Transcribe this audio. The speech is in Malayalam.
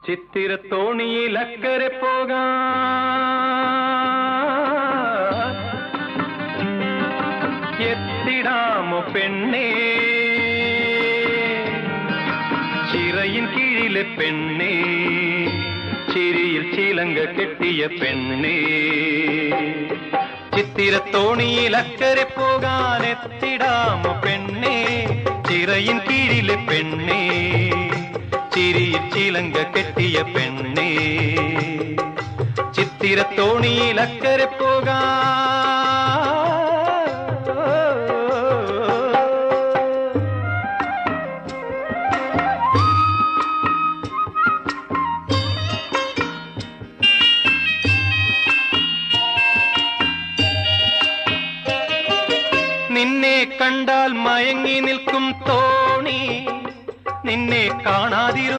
ചിത്തിരത്തോണിയിൽ അക്കരെ പോകാൻ എത്തിടാമോ പെണ്ണേ, ചിറയിൻ കീഴിലെ പെണ്ണേ, ചിരിയിൽ ചിലങ്ക കെട്ടിയ പെണ്ണേ. ചിത്തിരത്തോണിയിൽ അക്കരെ പോകാൻ എത്തിടാമോ പെണ്ണേ, ചിറയിൻ കീഴിലെ പെണ്ണേ, ചിരിയിൽ ചിലങ്ക കെട്ടിയ പെണ്ണേ. ചിത്തിരത്തോണിയിൽ അക്കരെ പോകാൻ നിന്നെ കണ്ടാൽ മയങ്ങി നിൽക്കും തോണി, നിന്നെ കാണാതിരു